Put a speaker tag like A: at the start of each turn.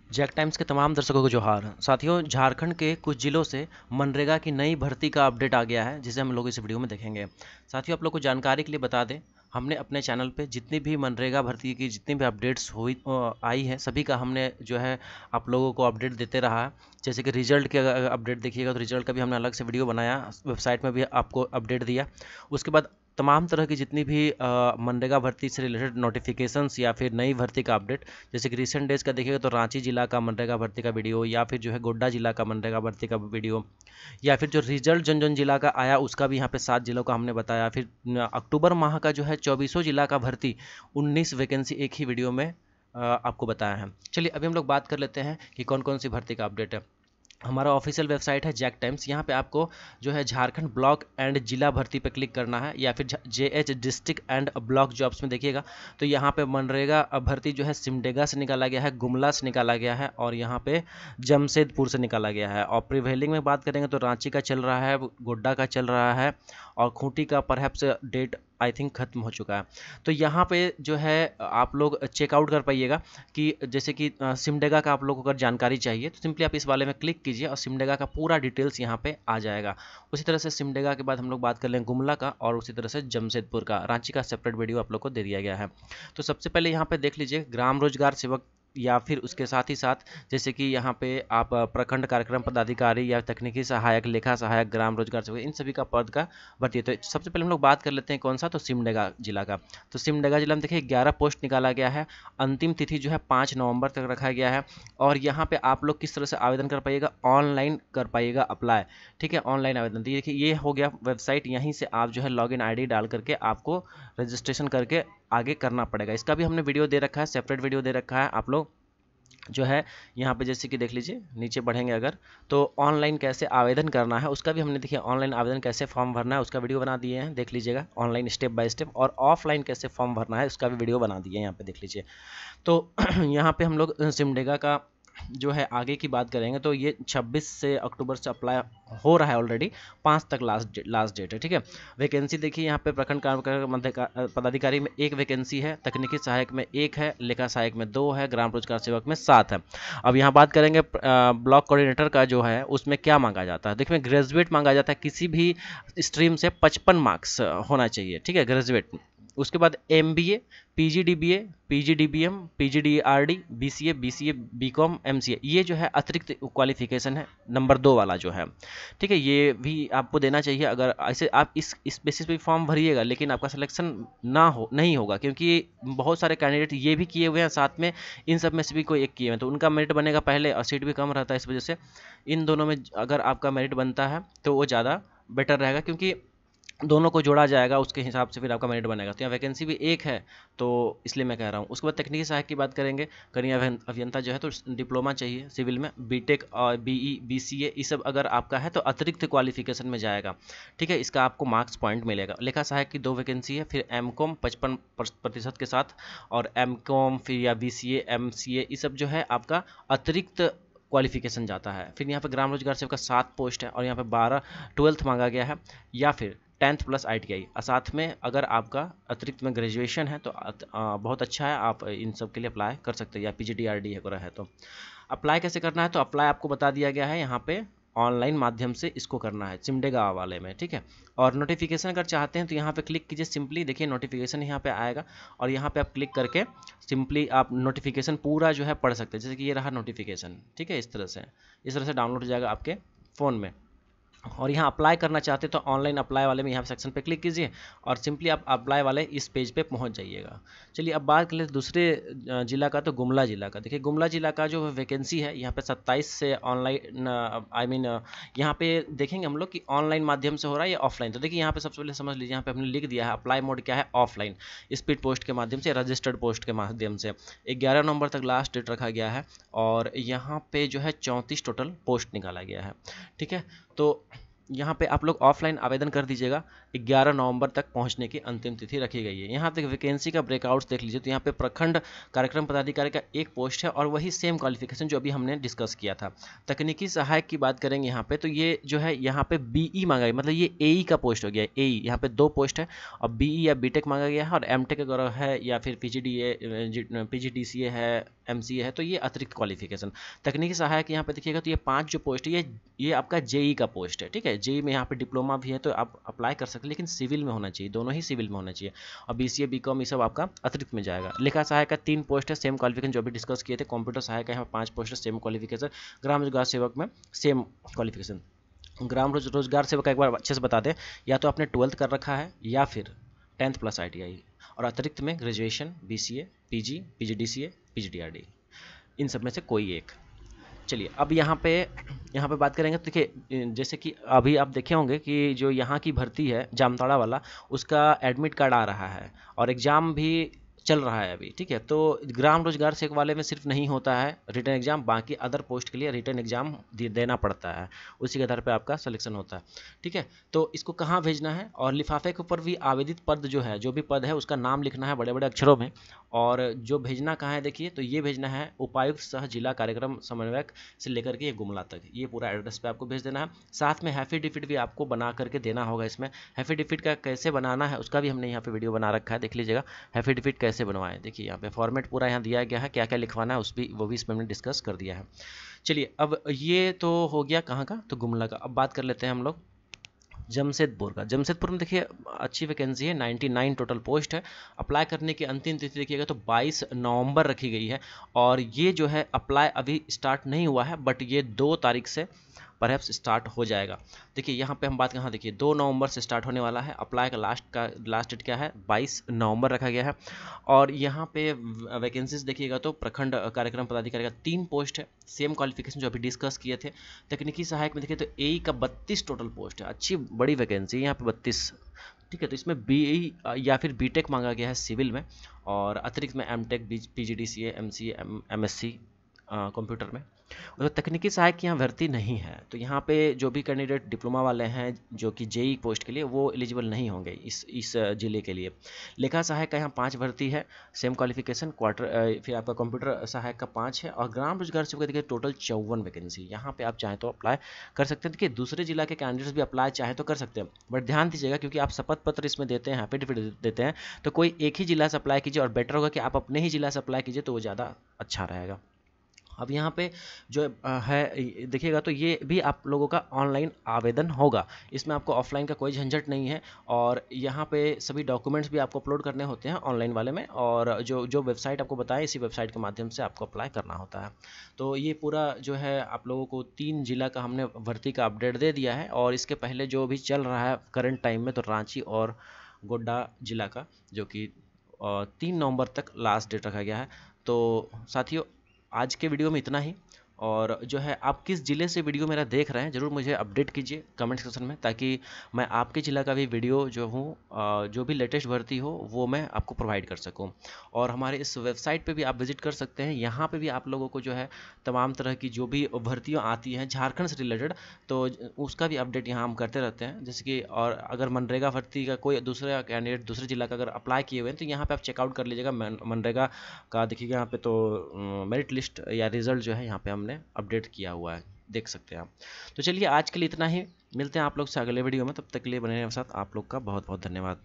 A: Jack times के तमाम दर्शकों को जोहार। साथियों, झारखंड के कुछ जिलों से मनरेगा की नई भर्ती का अपडेट आ गया है, जिसे हम लोग इस वीडियो में देखेंगे। साथियों, आप लोग को जानकारी के लिए बता दें, हमने अपने चैनल पे जितनी भी मनरेगा भर्ती की जितनी भी अपडेट्स हुई आई है, सभी का हमने जो है आप लोगों को अपडेट देते रहा है। जैसे कि रिजल्ट के अगर अपडेट देखिएगा तो रिजल्ट का भी हमने अलग से वीडियो बनाया, वेबसाइट में भी आपको अपडेट दिया। उसके बाद तमाम तरह की जितनी भी मनरेगा भर्ती से रिलेटेड नोटिफिकेशंस या फिर नई भर्ती का अपडेट, जैसे कि रिसेंट डेज का देखिएगा तो रांची जिला का मनरेगा भर्ती का वीडियो, या फिर जो है गोड्डा जिला का मनरेगा भर्ती का वीडियो, या फिर जो रिजल्ट जन जन जिला का आया उसका भी यहाँ पे 7 जिलों का हमने बताया। फिर अक्टूबर माह का जो है 24 जिला का भर्ती 19 वैकेंसी एक ही वीडियो में आपको बताया है। चलिए अभी हम लोग बात कर लेते हैं कि कौन कौन सी भर्ती का अपडेट है। हमारा ऑफिशियल वेबसाइट है जैक टाइम्स। यहाँ पे आपको जो है झारखंड ब्लॉक एंड जिला भर्ती पे क्लिक करना है, या फिर JH district and block jobs में देखिएगा तो यहाँ पे मनरेगा भर्ती जो है सिमडेगा से निकाला गया है, गुमला से निकाला गया है और यहाँ पे जमशेदपुर से निकाला गया है। और प्रिवेलिंग में बात करेंगे तो रांची का चल रहा है, गोड्डा का चल रहा है और खूंटी का परहैप्स डेट आई थिंक खत्म हो चुका है। तो यहाँ पे जो है आप लोग चेकआउट कर पाइएगा कि जैसे कि सिमडेगा का आप लोगों को अगर जानकारी चाहिए तो सिंपली आप इस वाले में क्लिक कीजिए और सिमडेगा का पूरा डिटेल्स यहाँ पे आ जाएगा। उसी तरह से सिमडेगा के बाद हम लोग बात कर लेंगे गुमला का, और उसी तरह से जमशेदपुर का। रांची का सेपरेट वीडियो आप लोग को दे दिया गया है। तो सबसे पहले यहाँ पे देख लीजिए ग्राम रोजगार सेवक, या फिर उसके साथ ही साथ जैसे कि यहाँ पे आप प्रखंड कार्यक्रम पदाधिकारी या तकनीकी सहायक, लेखा सहायक, ग्राम रोजगार सेवक, इन सभी का पद का भर्ती है। तो सबसे पहले हम लोग बात कर लेते हैं कौन सा, तो सिमडेगा जिला का। तो सिमडेगा जिला में देखिए 11 पोस्ट निकाला गया है। अंतिम तिथि जो है 5 नवंबर तक रखा गया है। और यहाँ पे आप लोग किस तरह से आवेदन कर पाइएगा, ऑनलाइन कर पाइएगा अप्लाई। ठीक है, ऑनलाइन आवेदन। तो देखिए ये हो गया वेबसाइट, यहीं से आप जो है लॉगिन आईडी डाल करके आपको रजिस्ट्रेशन करके आगे करना पड़ेगा। इसका भी हमने वीडियो दे रखा है, सेपरेट वीडियो दे रखा है। आप लोग जो है यहाँ पे जैसे कि देख लीजिए, नीचे बढ़ेंगे अगर तो ऑनलाइन कैसे आवेदन करना है उसका भी हमने देखिए, ऑनलाइन आवेदन कैसे फॉर्म भरना है उसका वीडियो बना दिए हैं, देख लीजिएगा ऑनलाइन स्टेप बाय स्टेप। और ऑफलाइन कैसे फॉर्म भरना है उसका भी वीडियो बना दिए हैं, यहाँ पे देख लीजिए। तो यहाँ पे हम लोग सिमडेगा का जो है आगे की बात करेंगे तो ये 26 से अक्टूबर से अप्लाई हो रहा है ऑलरेडी, 5 तक लास्ट डेट है। ठीक है, वैकेंसी देखिए यहाँ पे प्रखंड पदाधिकारी में 1 वैकेंसी है, तकनीकी सहायक में 1 है, लेखा सहायक में 2 है, ग्राम रोजगार सेवक में 7 है। अब यहाँ बात करेंगे ब्लॉक कोऑर्डिनेटर का जो है उसमें क्या मांगा जाता है। देखिए ग्रेजुएट मांगा जाता है, किसी भी स्ट्रीम से 55 मार्क्स होना चाहिए। ठीक है, ग्रेजुएट। उसके बाद MBA, PGDBA, PGDBM, PGDRD, BCA, BCom, MCA, ये जो है अतिरिक्त क्वालिफिकेशन है, नंबर 2 वाला जो है। ठीक है, ये भी आपको देना चाहिए। अगर ऐसे आप इस बेसिस पे फॉर्म भरिएगा लेकिन आपका सिलेक्शन नहीं होगा, क्योंकि बहुत सारे कैंडिडेट ये भी किए हुए हैं साथ में, इन सब में से भी कोई एक किए हुए हैं, तो उनका मेरिट बनेगा पहले और सीट भी कम रहता है। इस वजह से इन दोनों में अगर आपका मेरिट बनता है तो वो ज़्यादा बेटर रहेगा, क्योंकि दोनों को जोड़ा जाएगा, उसके हिसाब से फिर आपका मेरिट बनेगा। तो यहाँ वैकेंसी भी 1 है, तो इसलिए मैं कह रहा हूँ। उसके बाद तकनीकी सहायक की बात करेंगे, कनीय अभियंता जो है तो डिप्लोमा चाहिए सिविल में, बीटेक और BE BCA ये सब अगर आपका है तो अतिरिक्त क्वालिफिकेशन में जाएगा। ठीक है, इसका आपको मार्क्स पॉइंट मिलेगा। लेखा सहायक की 2 वैकेंसी है, फिर MCOM 55% के साथ, और MCOM फिर या BCA MCA ये सब जो है आपका अतिरिक्त क्वालिफिकेशन जाता है। फिर यहाँ पे ग्राम रोजगार सेवक का 7 पोस्ट है, और यहाँ पे 12th मांगा गया है, या फिर 10th प्लस ITI। साथ में अगर आपका अतिरिक्त में ग्रेजुएशन है तो बहुत अच्छा है, आप इन सब के लिए अप्लाई कर सकते हैं, या PGDRD वगैरह है तो। अप्लाई कैसे करना है, तो अप्लाई आपको बता दिया गया है, यहाँ पे ऑनलाइन माध्यम से इसको करना है सिमडेगा वाले में। ठीक है, और नोटिफिकेशन अगर चाहते हैं तो यहाँ पे क्लिक कीजिए, सिंपली देखिए नोटिफिकेशन यहाँ पे आएगा, और यहाँ पे आप क्लिक करके सिंपली आप नोटिफिकेशन पूरा जो है पढ़ सकते हैं। जैसे कि ये रहा नोटिफिकेशन, ठीक है, इस तरह से डाउनलोड हो जाएगा आपके फ़ोन में। और यहाँ अप्लाई करना चाहते तो ऑनलाइन अप्लाई वाले में यहाँ सेक्शन पे क्लिक कीजिए और सिंपली आप अप्लाई वाले इस पेज पे पहुँच जाइएगा। चलिए अब बात कर ले दूसरे जिला का, तो गुमला जिला का। देखिए गुमला जिला का जो वैकेंसी है यहाँ पे 27 से ऑनलाइन यहाँ पे देखेंगे हम लोग कि ऑनलाइन माध्यम से हो रहा है या ऑफलाइन। तो देखिए यहाँ पे सबसे पहले समझ लीजिए, यहाँ पे हमने लिख दिया है अप्लाई मोड क्या है, ऑफलाइन, स्पीड पोस्ट के माध्यम से, रजिस्टर्ड पोस्ट के माध्यम से। 11 नवंबर तक लास्ट डेट रखा गया है, और यहाँ पे जो है 34 टोटल पोस्ट निकाला गया है। ठीक है, तो यहाँ पे आप लोग ऑफलाइन आवेदन कर दीजिएगा। 11 नवंबर तक पहुँचने की अंतिम तिथि रखी गई है। यहाँ तक वैकेंसी का ब्रेकआउट्स देख लीजिए तो यहाँ पे प्रखंड कार्यक्रम पदाधिकारी का एक पोस्ट है और वही सेम क्वालिफिकेशन जो अभी हमने डिस्कस किया था। तकनीकी सहायक की बात करेंगे यहाँ पे तो ये जो है यहाँ पे बीई मांगा गया, मतलब ये एई का पोस्ट हो गया। एई यहाँ पे 2 पोस्ट है और बीई या बीटेक मांगा गया है और एमटेक अगर है या फिर पीजीडीसीए है, एमसीए है तो ये अतिरिक्त क्वालिफिकेशन। तकनीकी सहायक यहाँ पे देखिएगा तो ये 5 जो पोस्ट है ये आपका जेई का पोस्ट है, ठीक है। जेई में यहाँ पे डिप्लोमा भी है तो आप अप्लाई कर सकते हैं, लेकिन सिविल में होना चाहिए, दोनों ही सिविल में होना चाहिए। और बीसीए बीकॉम ये सब आपका अतिरिक्त में जाएगा। लेखा सहायक का 3 पोस्ट है, सेम क्वालिफिकेशन जो भी डिस्कस किए थे। कंप्यूटर सहायक का यहाँ 5 पोस्ट है, सेम क्वालिफिकेशन। ग्राम रोजगार सेवक में सेम क्वालिफिकेशन। ग्राम रोजगार सेवक का एक बार अच्छे से बता दें, या तो आपने 12th कर रखा है या फिर 10th प्लस ITI, और अतिरिक्त में ग्रेजुएशन, बीसीए, पीजी, पीजीडीसीए, पीजीडीआरडी, इन सब में से कोई एक। चलिए अब यहाँ पे बात करेंगे तो देखिए, जैसे कि अभी आप देखे होंगे कि जो यहाँ की भर्ती है जामताड़ा वाला, उसका एडमिट कार्ड आ रहा है और एग्ज़ाम भी चल रहा है अभी, ठीक है। तो ग्राम रोजगार सेवक वाले में सिर्फ नहीं होता है रिटर्न एग्जाम, बाकी अदर पोस्ट के लिए रिटर्न एग्जाम देना पड़ता है, उसी के आधार पर आपका सिलेक्शन होता है, ठीक है। तो इसको कहाँ भेजना है, और लिफाफे के ऊपर भी आवेदित पद जो है, जो भी पद है उसका नाम लिखना है बड़े बड़े अक्षरों में। और जो भेजना कहाँ है देखिए, तो ये भेजना है उपायुक्त सह जिला कार्यक्रम समन्वयक से लेकर के ये गुमला तक, ये पूरा एड्रेस पे आपको भेज देना है। साथ में एफिडेविट भी आपको बना करके देना होगा। इसमें एफिडेविट का कैसे बनाना है उसका भी हमने यहाँ पे वीडियो बना रखा है, देख लीजिएगा। एफिडेविट कैसे बनवाएं, देखिए यहाँ पे फॉर्मेट पूरा यहाँ दिया गया है, क्या क्या लिखवाना है वो भी इसमें हमने डिस्कस कर दिया है। चलिए अब ये तो हो गया कहाँ का, तो गुमला का। अब बात कर लेते हैं हम लोग जमशेदपुर का। जमशेदपुर में देखिए अच्छी वैकेंसी है, 99 टोटल पोस्ट है। अप्लाई करने की अंतिम तिथि देखिएगा तो 22 नवंबर रखी गई है। और ये जो है अप्लाई अभी स्टार्ट नहीं हुआ है, बट ये 2 तारीख से परहैप्स स्टार्ट हो जाएगा। देखिए यहाँ पे हम बात कहाँ, देखिए 2 नवंबर से स्टार्ट होने वाला है। अप्लाई का लास्ट डेट क्या है, 22 नवंबर रखा गया है। और यहाँ पे वैकेंसीज देखिएगा तो प्रखंड कार्यक्रम पदाधिकारी का 3 पोस्ट है, सेम क्वालिफिकेशन जो अभी डिस्कस किए थे। तकनीकी सहायक में देखिए तो एई का 32 टोटल पोस्ट है, अच्छी बड़ी वैकेंसी है यहाँ पे 32, ठीक है। तो इसमें बीई या फिर बीटेक मांगा गया है सिविल में, और अतिरिक्त में MTech, PGDCA, MCA, MSc computer में। और तकनीकी सहायक की यहाँ भर्ती नहीं है, तो यहाँ पे जो भी कैंडिडेट डिप्लोमा वाले हैं जो कि जेई पोस्ट के लिए, वो एलिजिबल नहीं होंगे इस जिले के लिए। लेखा सहायक का यहाँ 5 भर्ती है, सेम क्वालिफिकेशन। फिर आपका कंप्यूटर सहायक का 5 है। और ग्राम रोजगार सेवक देखिए टोटल 54 वैकेंसी। यहाँ पे आप चाहें तो अप्लाई कर सकते हैं। देखिए दूसरे जिला के कैंडिडेट्स भी अप्लाई चाहें तो कर सकते हैं, बट ध्यान दीजिएगा क्योंकि आप शपथ पत्र इसमें देते हैं, एफिडेविट देते हैं, तो कोई एक ही जिला से अप्लाई कीजिए, और बेटर होगा कि आप अपने ही जिला से अप्लाई कीजिए तो वो ज़्यादा अच्छा रहेगा। अब यहाँ पे जो है देखिएगा तो ये भी आप लोगों का ऑनलाइन आवेदन होगा, इसमें आपको ऑफलाइन का कोई झंझट नहीं है। और यहाँ पे सभी डॉक्यूमेंट्स भी आपको अपलोड करने होते हैं ऑनलाइन वाले में, और जो वेबसाइट आपको बताएं इसी वेबसाइट के माध्यम से आपको अप्लाई करना होता है। तो ये पूरा जो है आप लोगों को 3 जिला का हमने भर्ती का अपडेट दे दिया है। और इसके पहले जो भी चल रहा है करंट टाइम में, तो रांची और गोड्डा जिला का, जो कि 3 नवंबर तक लास्ट डेट रखा गया है। तो साथियों आज के वीडियो में इतना ही। और जो है आप किस ज़िले से वीडियो मेरा देख रहे हैं ज़रूर मुझे अपडेट कीजिए कमेंट सेक्शन में, ताकि मैं आपके ज़िला का भी वीडियो जो भी लेटेस्ट भर्ती हो वो मैं आपको प्रोवाइड कर सकूं। और हमारे इस वेबसाइट पे भी आप विजिट कर सकते हैं, यहाँ पे भी आप लोगों को जो है तमाम तरह की जो भी भर्तियाँ आती हैं झारखंड से रिलेटेड, तो उसका भी अपडेट यहाँ हम करते रहते हैं। जैसे कि और अगर मनरेगा भर्ती का कोई दूसरा कैंडिडेट दूसरे जिला का अगर अप्लाई किए हुए हैं तो यहाँ पर आप चेकआउट कर लीजिएगा मनरेगा का, देखिएगा यहाँ पे तो मेरिट लिस्ट या रिजल्ट जो है यहाँ पे हमने अपडेट किया हुआ है, देख सकते हैं आप। तो चलिए आज के लिए इतना ही, मिलते हैं आप लोग से अगले वीडियो में, तब तक के लिए बने रहने के साथ आप लोग का बहुत बहुत धन्यवाद।